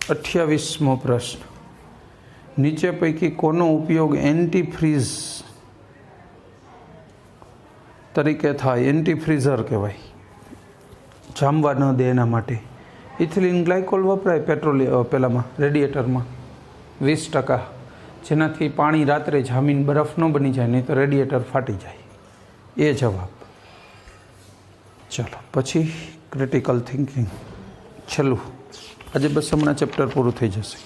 28મો પ્રશ્ન, નીચે પૈકી કોનો ઉપયોગ એન્ટીફ્રીઝ તરીકે થાય? એન્ટીફ્રીઝર કહેવાય, જામવા ન દે એના માટે. ઇથિલિન ગ્લાયકોલ વપરાય પેલામાં રેડિએટરમાં 20%, જેનાથી પાણી રાત્રે જામીન બરફ ન બની જાય, નહીં તો રેડિએટર ફાટી જાય. એ જવાબ. ચાલો પછી ક્રિટિકલ થિંકિંગ છેલ્લું. આજે બસ હમણાં ચેપ્ટર પૂરું થઈ જશે.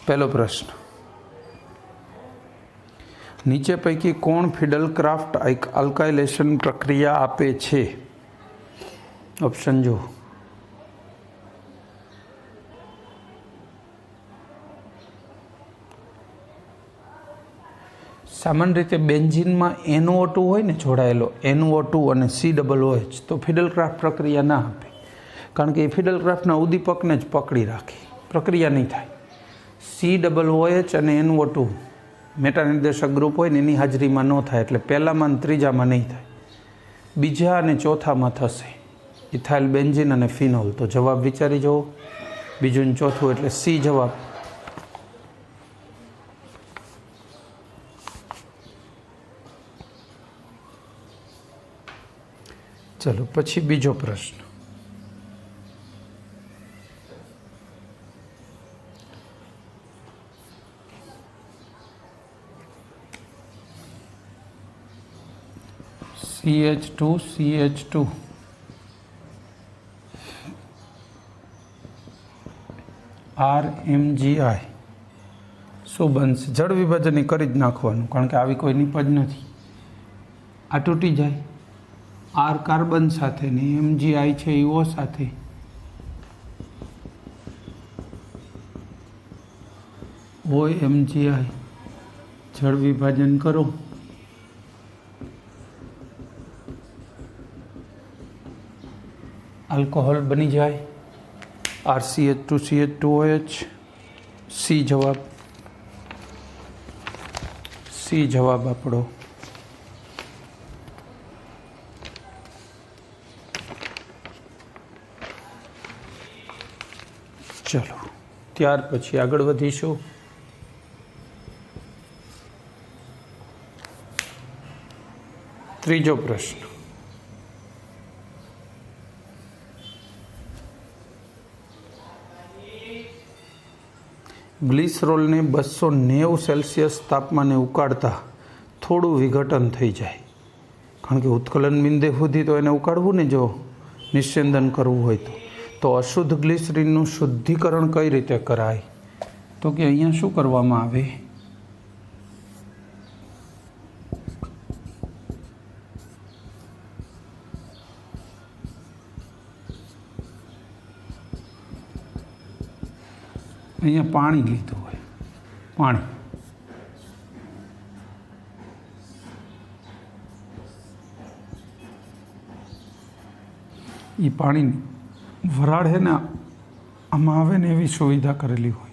પહેલો પ્રશ્ન, નીચે પૈકી કોણ ફિડલક્રાફ્ટ આલ્કાઇલેશન પ્રક્રિયા આપે છે? ઓપ્શન જો. સામાન્ય રીતે બેન્ઝીનમાં NO2 હોય ને જોડાયેલો, NO2 અને COOH, તો ફિડલક્રાફ્ટ પ્રક્રિયા ના આપે, કારણ કે એ ફિડલક્રાફ્ટના ઉદ્દીપકને જ પકડી રાખે, પ્રક્રિયા નહીં થાય. COOH અને NO2 મેટાનિર્દેશક ગ્રુપ હોય ને એની હાજરીમાં ન થાય, એટલે પહેલામાં અને ત્રીજામાં નહીં થાય, બીજા અને ચોથામાં થશે, ઇથાઇલ બેન્ઝીન અને ફિનોલ. તો જવાબ વિચારી જુઓ, બીજું ને ચોથું એટલે C જવાબ. ચલો પછી બીજો પ્રશ્ન, CH2 RMGI શું બનશે? જળ વિભાજન કરી જ નાખવાનું, કારણ કે આવી કોઈ નિપજ નથી. આ તૂટી જાય, R કાર્બન સાથે ને MgI છે એ O સાથે, OMgI જળ વિભાજન કરો, આલ્કોહોલ બની જાય, RCH2CH2OH. C જવાબ. C જવાબ આપણો. ચલો ત્યાર પછી આગળ વધીશું. ત્રીજો પ્રશ્ન, ગ્લિસરોલને 290 સેલ્સિયસ તાપમાને ઉકાળતા થોડું વિઘટન થઈ જાય, કારણ કે ઉત્કલન બિંદે સુધી તો એને ઉકાળવું ને, જો નિસ્યંદન કરવું હોય તો અશુદ્ધ ગ્લિસરીનનું શુદ્ધિકરણ કઈ રીતે કરાય? તો કે અહીંયા શું કરવામાં આવે? અહીંયા પાણી લીધું હોય, પાણી, એ પાણીની વરાળ હે ને આમાં આવે ને એવી સુવિધા કરેલી હોય.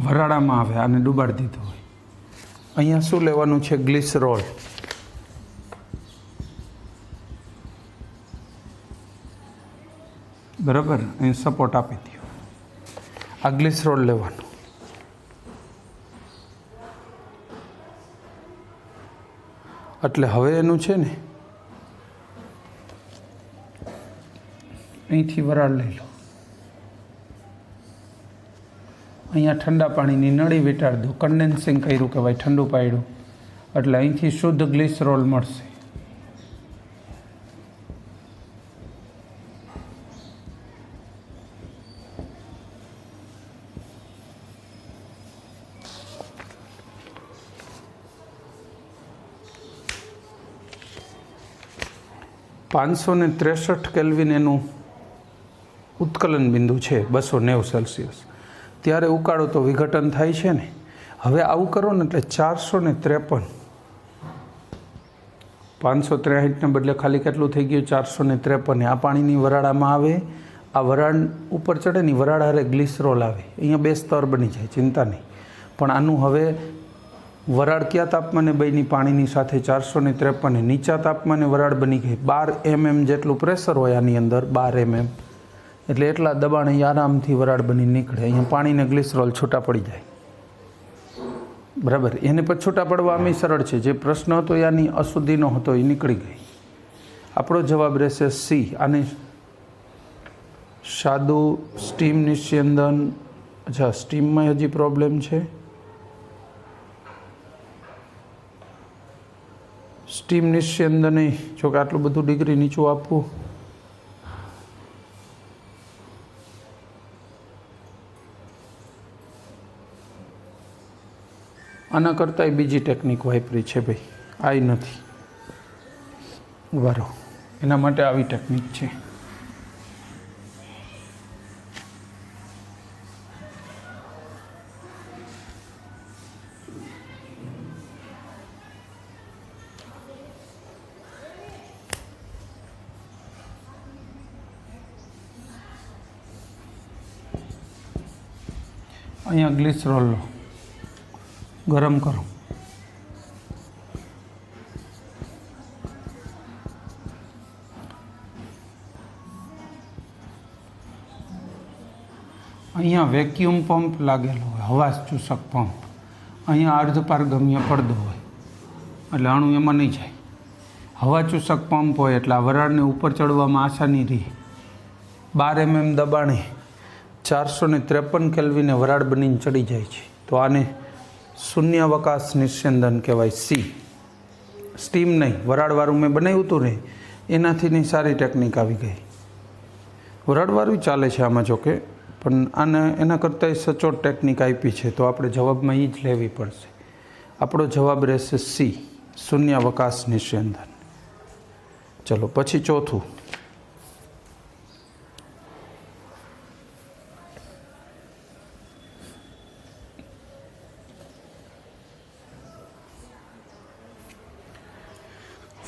વરાળામાં આવે, આને ડૂબાડી દીધું હોય. અહીંયા શું લેવાનું છે? ગ્લિસરોલ. બરાબર, અહીં સપોર્ટ આપી દો. આ ગ્લિસરોલ લેવાનું. એટલે હવે એનું છે ને અહીંથી વરાળ લઈ લો, અહીંયા ઠંડા પાણીની નળી વીંટાળી દો, કન્ડેન્સિંગ કર્યું કહેવાય, ઠંડુ પાડ્યું, એટલે અહીંથી શુદ્ધ ગ્લિસરોલ મળશે. $563 કેલ્વિન એનું ઉત્કલન બિંદુ છે, 290 સેલ્સિયસ. ત્યારે ઉકાળો તો વિઘટન થાય છે ને. હવે આવું કરો ને એટલે 453, 563ને બદલે ખાલી કેટલું થઈ ગયું 453. આ પાણીની વરાળામાં આવે, આ વરાળ ઉપર ચડે ને વરાળ હારે ગ્લિસરોલ આવે, અહીંયા 2 સ્તર બની જાય, ચિંતા નહીં. પણ આનું હવે વરાળ કયા તાપમાને બની? પાણીની સાથે 453. નીચા તાપમાને વરાળ બની ગઈ. 12 mm જેટલું પ્રેશર હોય આની અંદર, 12 mm, એટલે એટલા દબાણે આરામથી વરાળ બની નીકળે. અહીંયા પાણીને ગ્લિસરોલ છૂટા પડી જાય, બરાબર. એને પછી છૂટા પડવા આમ સરળ છે. જે પ્રશ્ન હતો એની અશુદ્ધિનો હતો એ નીકળી ગઈ. આપણો જવાબ રહેશે સી. આને સાદું સ્ટીમ નિસ્યંદન. અચ્છા, સ્ટીમમાં હજી પ્રોબ્લેમ છે. સ્ટીમ નિસ્યંદન જો કે આટલું બધું ડિગ્રી નીચું આપવું, આના કરતાં બીજી ટેકનિક વાપરી છે ભાઈ, આ નથી બરો. એના માટે આવી ટેકનિક છે. અહીંયા ગ્લિસરોલ લો, ગરમ કરો. અહીંયા વેક્યુમ પંપ લાગેલો હોય, હવા ચૂસક પંપ. અહીંયા અર્ધપારગમ્ય પડદો હોય એટલે અણુ એમાં નહીં જાય. હવા ચૂસક પંપ હોય એટલે આ વરાળને ઉપર ચડવામાં આસાની રહે. 12 mm દબાણે 453 કેલ્વિને વરાળ બનીને ચડી જાય છે. તો આને શૂન્યાવકાશ નિસ્યંદન કહેવાય. સી. સ્ટીમ નહીં, વરાળવાળું મેં બનાવ્યું હતું ને એનાથીની સારી ટેકનિક આવી ગઈ. વરાળવાળું ચાલે છે આમાં જોકે, પણ આને એના કરતાં સચોટ ટેકનિક આપી છે તો આપણે જવાબમાં એ જ લેવી પડશે. આપણો જવાબ રહેશે સી, શૂન્યાવકાશ નિસ્યંદન. ચલો પછી ચોથું.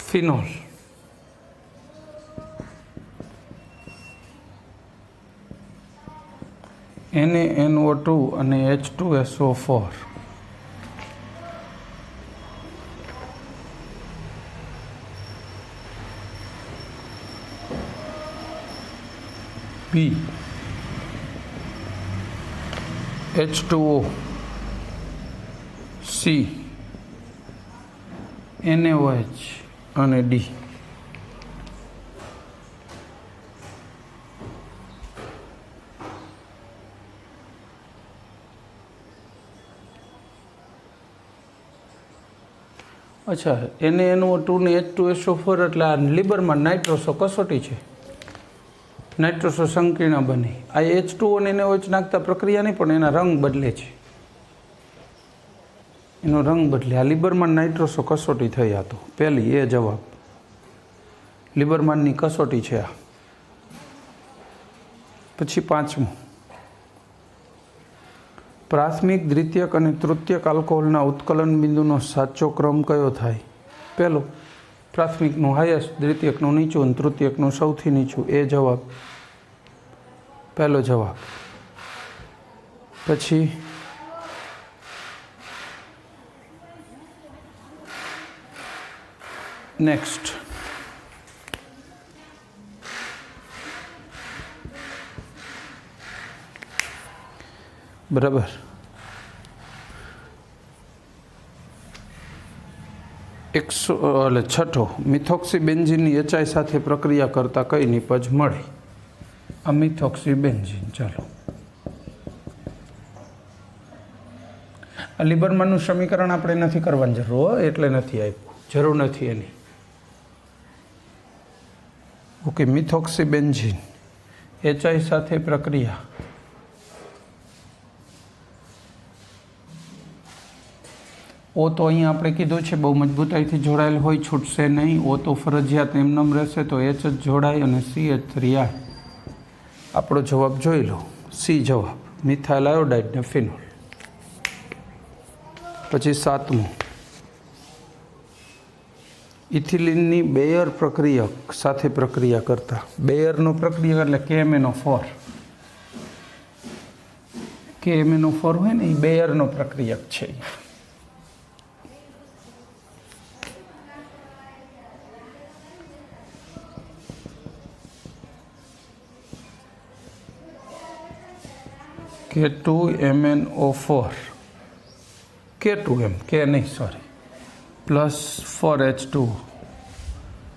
ફિનોલ. NaNO2 અને H2SO4. B H2O, C NaOH અને D. અચ્છા, NaNO2 ને H2SO4 એટલે આ લીબરમાં નાઇટ્રોસો કસોટી છે. નાઇટ્રોસો સંકીર્ણ બને. આ H2O ને NaOH નાખતા પ્રક્રિયા નહીં, પણ એના રંગ બદલે છે. એનો રંગ બદલે. આ લીબરમાન નાઇટ્રોસો કસોટી થઈ. આ તો પહેલી એ જવાબ લીબરમાનની કસોટી છે આ. પછી પાંચમું. પ્રાથમિક, દ્વિતીયક અને તૃતીયક આલ્કોહોલના ઉત્કલન બિંદુનો સાચો ક્રમ કયો થાય? પહેલો, પ્રાથમિકનું હાઈએસ્ટ, દ્વિતીયકનું નીચું અને તૃતીયકનું સૌથી નીચું. એ જવાબ, પહેલો જવાબ. પછી નેક્સ્ટ. બરાબર. છઠ્ઠો, મિથોક્સીબેન્ઝીનની HI સાથે પ્રક્રિયા કરતા કઈ નિપજ મળે? આ મિથોક્સીબેન્ઝીન. ચાલો, આ લીબરમાનનું સમીકરણ આપણે નથી કરવાની જરૂર હોય એટલે નથી આપ્યું, જરૂર નથી એની. ઓકે, મિથોક્સીબેન્ઝીન HI સાથે પ્રક્રિયા. ઓ તો અહીંયા આપણે કીધું છે બહુ મજબૂતાઈથી જોડાયેલ હોય, છૂટશે નહીં. ઓ તો ફરજિયાત એમનેમ રહેશે, તો H જ જોડાય અને CH3 આપણો જવાબ જોઈ લો, સી જવાબ. મિથાઇલ આયોડાઇડ ને ફિનોલ. પછી 7મું, ઇથિલિનની બેયર પ્રક્રિયક સાથે પ્રક્રિયા કરતા. બેયરનો પ્રક્રિયક એટલે KMnO4. KMnO4 હોય ને એ બેયરનો પ્રક્રિયક છે. K2MnO4 K2M K નહીં સોરી પ્લસ 4H2.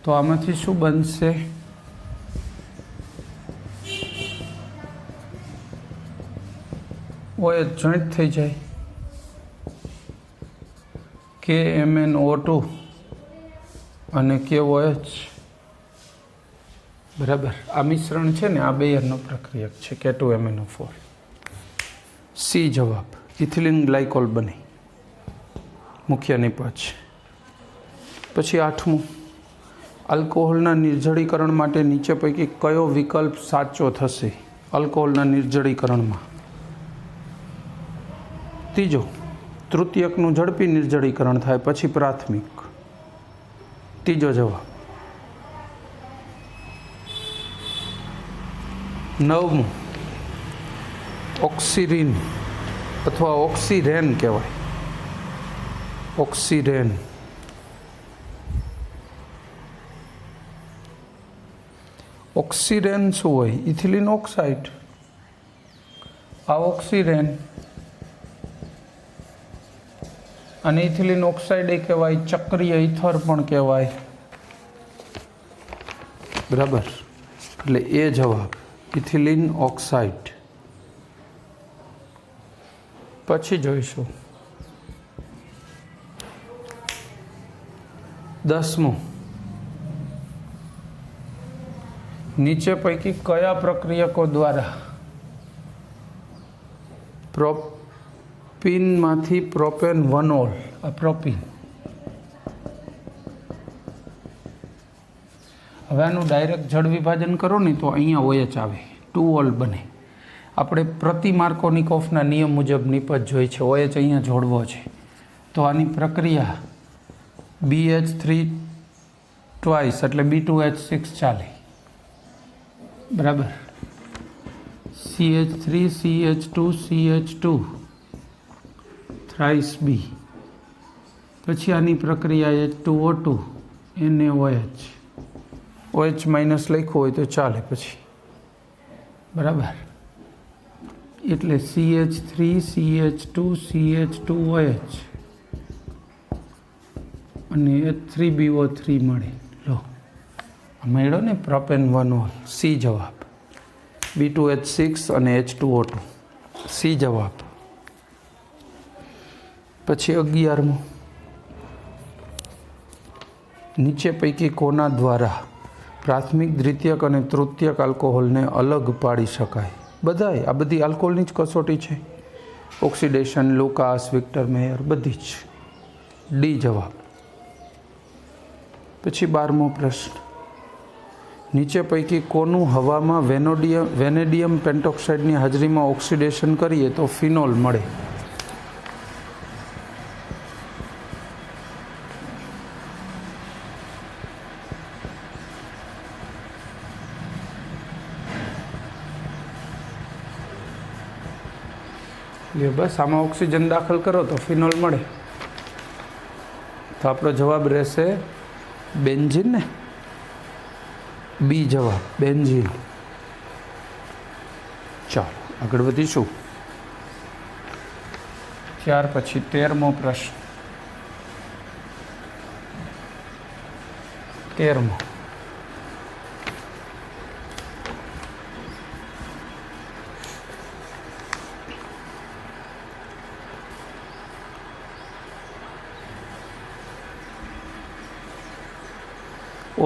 તો આમાંથી શું બનશે? OH જોઈન્ટ થઈ જાય KMnO2 અને KOH. બરાબર. આ મિશ્રણ છે ને આ બેયરનો પ્રક્રિયક છે K2MnO4. સી જવાબ. ઇથિલિન ગ્લાયકોલ બને મુખ્ય નિપજ. પછી 8મું, આલ્કોહોલના નિર્જળીકરણ માટે નીચે પૈકી કયો વિકલ્પ સાચો થશે? આલ્કોહોલના નિર્જળીકરણમાં ત્રીજો, તૃતીયકનું ઝડપી નિર્જળીકરણ થાય પછી પ્રાથમિક. ત્રીજો જવાબ. 9મું, ઓક્સિરીન અથવા ઓક્સિરેન કહેવાય. ઓક્સિરેન. ઓક્સિરેન શું હોય? Ethylene oxide. આ ઓક્સિરેન અને ઇથિલિન ઓક્સાઇડ એ કહેવાય, ચક્રીય ઇથર પણ કહેવાય. બરાબર. એટલે એ જવાબ ઇથિલિન ઓક્સાઇડ. પછી જોઈશું 10મું, નીચે પૈકી કયા પ્રક્રિયકો દ્વારા પ્રોપીનમાંથી પ્રોપેન વનોલ, આ પ્રોપીન. હવે આનું ડાયરેક્ટ જળ વિભાજન કરો ને તો અહીંયા OH આવે, 2 ઓલ બને. આપણે પ્રતિ માર્કોનિકોફના નિયમ મુજબ નિપજ જોઈ છે. OH અહીંયા જોડવો છે તો આની પ્રક્રિયા BH3 ટ્વાઇસ એટલે B2H6 ચાલે. બરાબર. CH3 CH2 CH2 thrice B. પછી આની પ્રક્રિયા H2O2 NaOH. OH માઇનસ લખ્યું હોય તો ચાલે પછી. બરાબર. એટલે CH3 CH2 CH2OH અને H3BO3 મળે. લો મળ્યો ને પ્રોપેન વનોલ. સી જવાબ. B2H6 અને H2O2 સી જવાબ. પછી 11મું, નીચે પૈકી કોના દ્વારા પ્રાથમિક, દ્વિતીયક અને તૃતીયક આલ્કોહોલને અલગ પાડી શકાય? બધાય. આ બધી આલ્કોહોલની જ કસોટી છે. ઓક્સિડેશન, લુકાસ, વિક્ટર મેયર, બધી જ. ડી જવાબ. પછી 12મો પ્રશ્ન, નીચે પૈકી કોનું હવામાં વેનેડિયમ પેન્ટોક્સાઇડની હાજરીમાં ઓક્સિડેશન કરીએ તો ફિનોલ મળે? બસ આમાં ઓક્સિજન દાખલ કરો તો ફિનોલ મળે. તો આપણો જવાબ રહેશે બેન્ઝીન ને. બી જવાબ બેન્ઝીન. ચાલો આગળ વધીશું. ત્યાર પછી 13મો પ્રશ્ન. 13મો,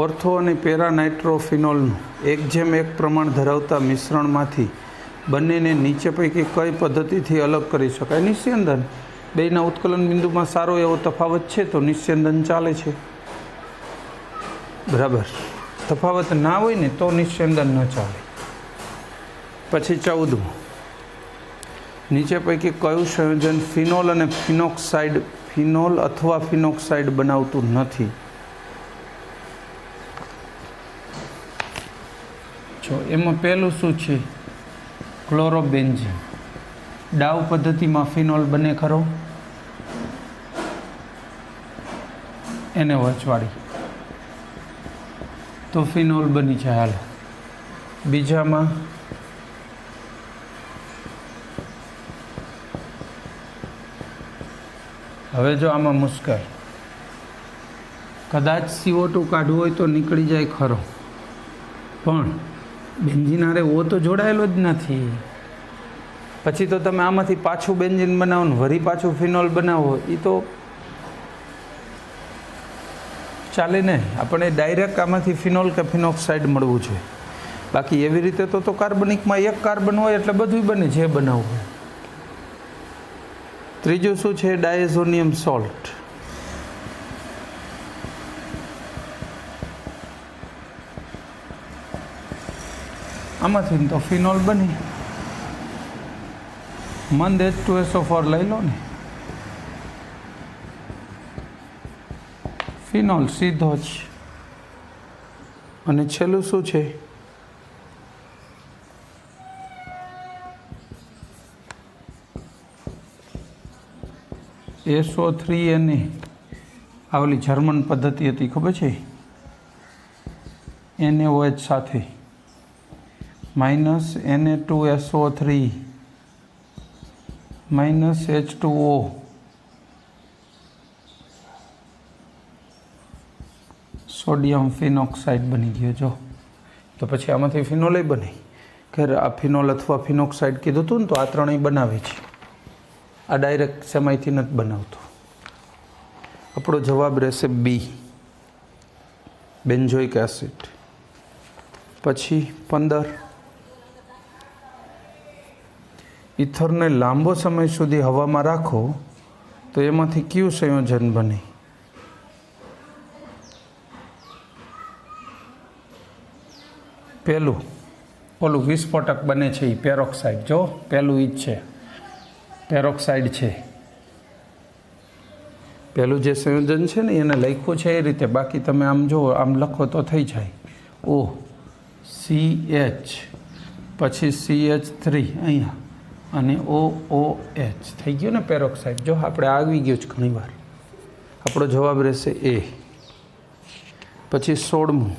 ઓર્થો અને પેરાનાઇટ્રોફિનોલનું 1:1 પ્રમાણ ધરાવતા મિશ્રણમાંથી બંનેને નીચે પૈકી કઈ પદ્ધતિથી અલગ કરી શકાય? નિસ્યંદન. બેયના ઉત્કલન બિંદુમાં સારો એવો તફાવત છે તો નિસ્યંદન ચાલે છે. બરાબર. તફાવત ના હોય ને તો નિસ્યંદન ન ચાલે. પછી 14મું, નીચે પૈકી કયું સંયોજન ફિનોલ અને ફિનોક્સાઇડ ફિનોલ અથવા ફિનોક્સાઇડ બનાવતું નથી? જો એમાં પહેલું શું છે? ક્લોરોબેન્ઝીન. ડાઉ પદ્ધતિમાં ફિનોલ બને ખરો? એને વચવાડી તો ફિનોલ બની જાય. હાલો બીજામાં હવે જો આમાં મુશ્કેલ, કદાચ CO2 કાઢવું હોય તો નીકળી જાય ખરો, પણ બેન્ઝીન હારે ઓ તો જોડાયેલો જ નથી. પછી તો તમે આમાંથી પાછું બેન્ઝીન બનાવો ને વળી પાછું ફિનોલ બનાવો, એ તો ચાલે ને. આપણે ડાયરેક્ટ આમાંથી ફિનોલ કે ફિનોક્સાઇડ મળવું છે. બાકી એવી રીતે તો કાર્બનિકમાં એક કાર્બન હોય એટલે બધું બને જે બનાવવું હોય. ત્રીજું શું છે? Diazonium salt. આમાંથી તો ફિનોલ બને. મંદ H2SO4 લઈ લો ને, ફિનોલ સીધો જ. અને છેલ્લું શું છે? SO3Na. આ ઓલી જર્મન પદ્ધતિ હતી, ખબર છે? NaOH સાથે -Na2SO3 -H2O. સોડિયમ ફિનોક્સાઇડ બની ગયો. જો તો પછી આમાંથી ફિનોલે બને કે આ ફિનોલ અથવા ફિનોક્સાઇડ કીધું હતું ને, તો આ ત્રણેય બનાવે છે. આ ડાયરેક્ટ સેમાઈથી નથી બનાવતો. આપણો જવાબ રહેશે બી, બેન્ઝોઇક એસિડ. પછી 15, ઇથરને લાંબો સમય સુધી હવામાં રાખો તો એમાંથી કયું સંયોજન બને? પહેલું ઓલું વિસ્ફોટક બને છે એ પેરોક્સાઇડ. જો પહેલું ઈ જ છે, પેરોક્સાઇડ છે. પહેલું જે સંયોજન છે ને એને લખ્યું છે એ રીતે, બાકી તમે આમ જો આમ લખો તો થઈ જાય. O CH પછી CH3 અહીંયા અને OOH થઈ ગયું ને પેરોક્સાઇડ. જો આપણે આવી ગયું જ ઘણી વાર. આપણો જવાબ રહેશે એ. પછી 16મું,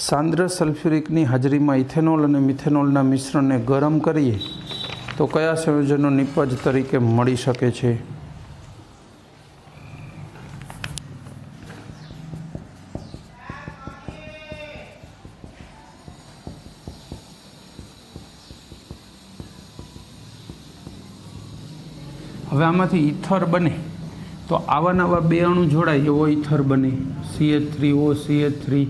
સાંદ્ર સલ્ફ્યુરિકની હાજરીમાં ઇથેનોલ અને મિથેનોલના મિશ્રણને ગરમ કરીએ તો કયા સંયોજનો નિપજ તરીકે મળી શકે છે? હવે આમાંથી ઇથર બને તો આવા નવા બે અણુ જોડાય એવો ઇથર બને, CH3O CH3.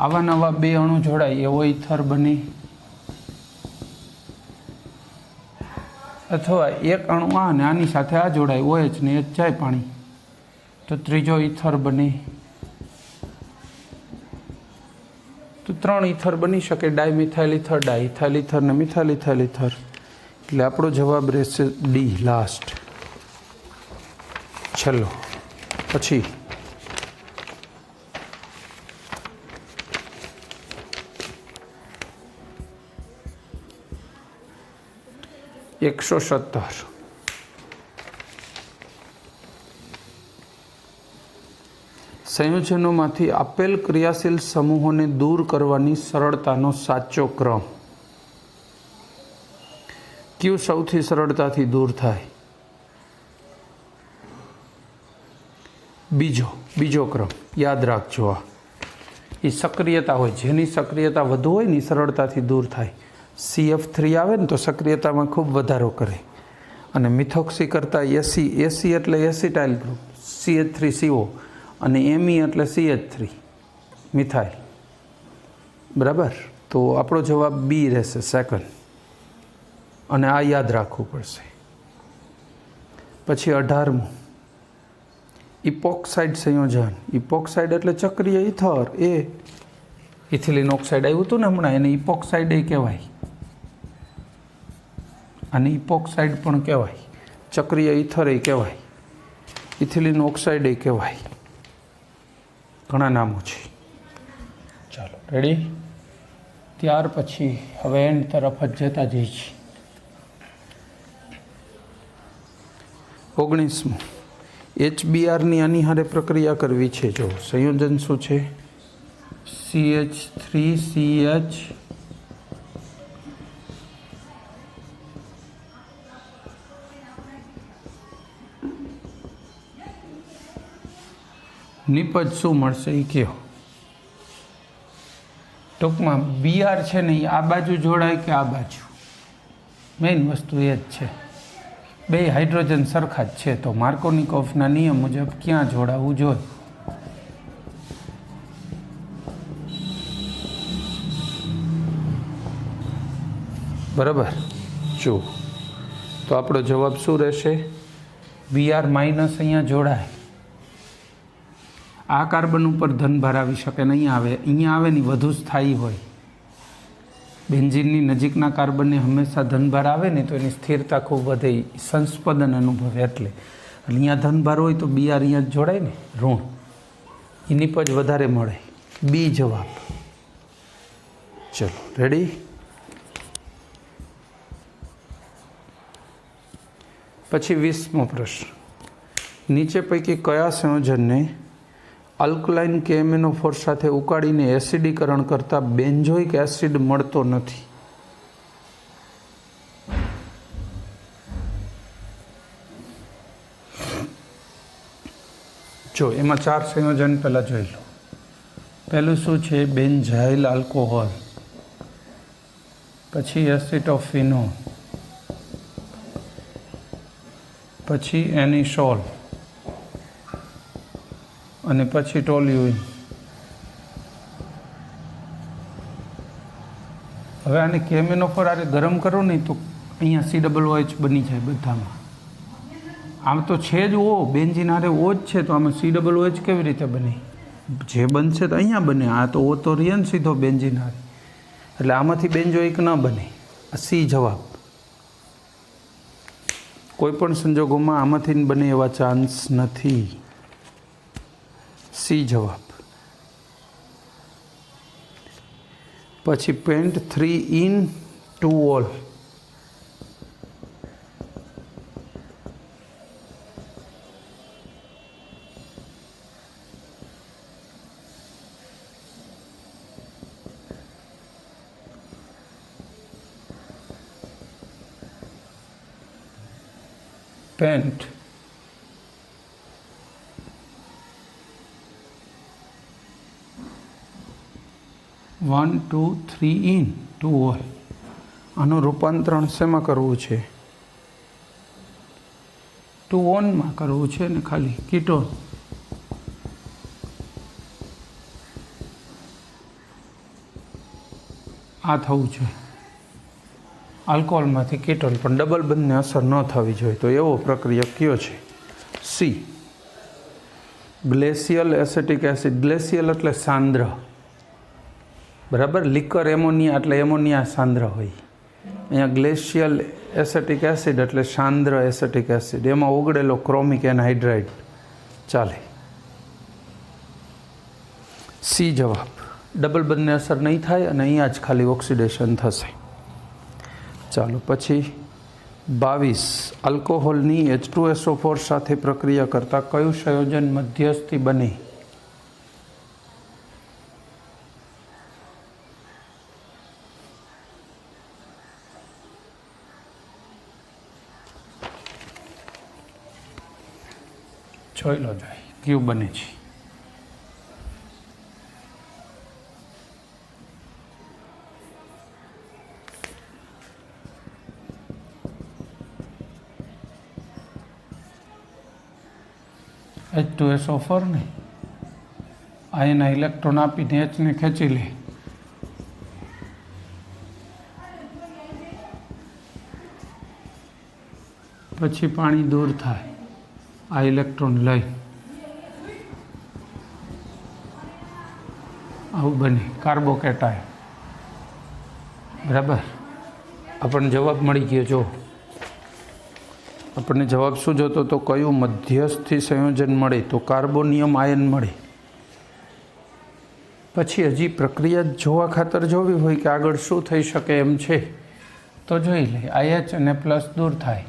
આવા નવા બે અણુ જોડાય એવો ઇથર બને, અથવા એક અણુ આ અને આની સાથે આ જોડાય OH ને H જાય પાણી તો ત્રીજો ઇથર બને. તો 3 ઇથર બની શકે, ડાયમિથાઇલ ઇથર, ડાયઇથાઇલ ઇથર ને મિથાઇલ ઇથાઇલ ઇથર. એટલે આપણો જવાબ રહેશે ડી, લાસ્ટ, છેલ્લો. પછી 117, સંયોજનોમાંથી આપેલ ક્રિયાશીલ સમૂહોને દૂર કરવાની સરળતાનો સાચો ક્રમ. કયું સૌથી સરળતાથી દૂર થાય? બીજો ક્રમ યાદ રાખજો. આ એ સક્રિયતા હોય, જેની સક્રિયતા વધુ હોય ને સરળતાથી દૂર થાય. CF3 આવે ને તો સક્રિયતામાં ખૂબ વધારો કરે, અને મિથોક્સી કરતાં એસી એટલે એસિટાઇલ ગ્રુપ CH3CO અને Me એટલે CH3 મિથાઇલ. બરાબર, તો આપણો જવાબ બી રહેશે, સેકન્ડ. અને આ યાદ રાખવું પડશે. પછી 18મું, ઇપોક્સાઇડ સંયોજન. ઇપોક્સાઇડ એટલે ચક્રીય ઇથર. એ ઇથિલિન ઓક્સાઇડ આવ્યું હતું ને હમણાં, એને ઇપોક્સાઇડ કહેવાય. આને ઇપોક્સાઇડ પણ કહેવાય, ચક્રીય ઇથર કહેવાય, ઇથિલિન ઓક્સાઇડ કહેવાય, ઘણા નામો છે. ચાલો રેડી. ત્યાર પછી હવે એન્ડ તરફ જ જતા જઈએ છીએ. 19મું HBrની આની હારે પ્રક્રિયા કરવી છે. જો સંયોજન શું છે? CH3CH નિપજ શું મળશે એ કહો. ટૂંકમાં Br છે ને એ આ બાજુ જોડાય કે આ બાજુ, મેઇન વસ્તુ એ જ છે. બે હાઇડ્રોજન સરખા જ છે, તો માર્કોનિકોફના નિયમ મુજબ ક્યાં જોડાવવું જોઈએ? બરાબર. જો તો આપણો જવાબ શું રહેશે? Br માઇનસ અહીંયા જોડાય. આ કાર્બન ઉપર ધનભાર આવી શકે ને અહીંયા આવે ને વધુ સ્થાયી હોય. બેન્ઝીનની નજીકના કાર્બનને હંમેશા ધનભાર આવે ને તો એની સ્થિરતા ખૂબ વધે, સંસ્પદન અનુભવે. એટલે અહીંયા ધનભાર હોય તો Br અહીંયા જ જોડાય ને, ઋણ, એની પજ વધારે મળે. બી જવાબ. ચલો રેડી. પછી 20મો પ્રશ્ન. નીચે પૈકી કયા સંયોજનને અલ્કલાઇન KMnO4 સાથે ઉકાળીને એસિડીકરણ કરતાં બેન્ઝોઇક એસિડ મળતો નથી? જો એમાં 4 સંયોજન પહેલાં જોઈ લો. પહેલું શું છે? બેન્ઝાઇલ આલ્કોહોલ, પછી એસિટોફિનોલ, પછી એનિસોલ અને પછી ટોલ્યુઇન. હવે આને KMnO4 આરે ગરમ કરો ને તો અહીંયા COOH બની જાય બધામાં. આમ તો છે જ O, બેન્ઝીન આરે O જ છે, તો આમાં COOH કેવી રીતે બને? જે બનશે તો અહીંયા બને. આ તો O તો રીએ ને સીધો બેન્ઝીન આરે, એટલે આમાંથી બેન્ઝોઇક ન બને. આ સી જવાબ. કોઈ પણ સંજોગોમાં આમાંથી બને એવા ચાન્સ નથી. સી જવાબ. પછી પેન્ટ 3-in-2-ol. Pant 1,2,3-in-2-ol. આનું રૂપાંતરણ શેમાં કરવું છે? 2-on-માં કરવું છે ને, ખાલી કીટોન. આ થવું છે આલ્કોહોલમાંથી કીટોન, પણ ડબલ બંધને અસર ન થવી જોઈએ. તો એવો પ્રક્રિયા કયો છે? C. Glacial acetic acid. Glacial એટલે સાંદ્ર, બરાબર. લિકર એમોનિયા એટલે એમોનિયા સાંદ્ર હોય. અહીંયા ગ્લેશિયલ એસેટિક એસિડ એટલે સાંદ્ર એસેટિક એસિડ. એમાં ઓગળેલો ક્રોમિક એનહાઇડ્રાઇડ ચાલે. સી જવાબ. ડબલ બંધને અસર નહીં થાય અને અહીંયા જ ખાલી ઓક્સિડેશન થશે. ચાલો પછી 22. આલ્કોહોલની H2SO4 સાથે પ્રક્રિયા કરતાં કયું સંયોજન મધ્યસ્થી બને? જોઈ લો જાય કયું બને છે. H2SO4 ને આ એના ઇલેક્ટ્રોન આપીને Hને ખેંચી લે, પછી પાણી દૂર થાય, આ ઇલેક્ટ્રોન લઈ આવું બને કાર્બોકેટાયન. બરાબર. આપણને જવાબ મળી ગયો. જો આપણને જવાબ શું જોતો તો કયું મધ્યસ્થી સંયોજન મળે તો કાર્બોનિયમ આયન મળે. પછી હજી પ્રક્રિયા જોવા ખાતર જોવી હોય કે આગળ શું થઈ શકે એમ છે તો જોઈ લે. IH અને પ્લસ દૂર થાય,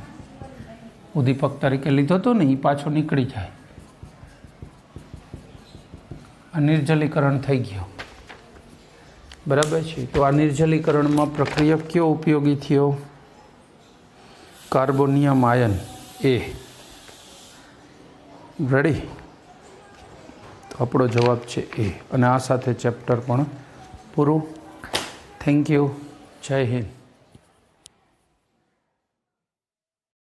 ઉદ્દીપક તરીકે લીધો હતો ને એ પાછો નીકળી જાય, આ નિર્જલીકરણ થઈ ગયો. બરાબર છે. તો આ નિર્જલીકરણમાં પ્રક્રિયા કયો ઉપયોગી થયો? કાર્બોનિયમ આયન એ. રેડી? તો આપણો જવાબ છે એ. અને આ સાથે ચેપ્ટર પણ પૂરું. Thank you. જય હિન્દ.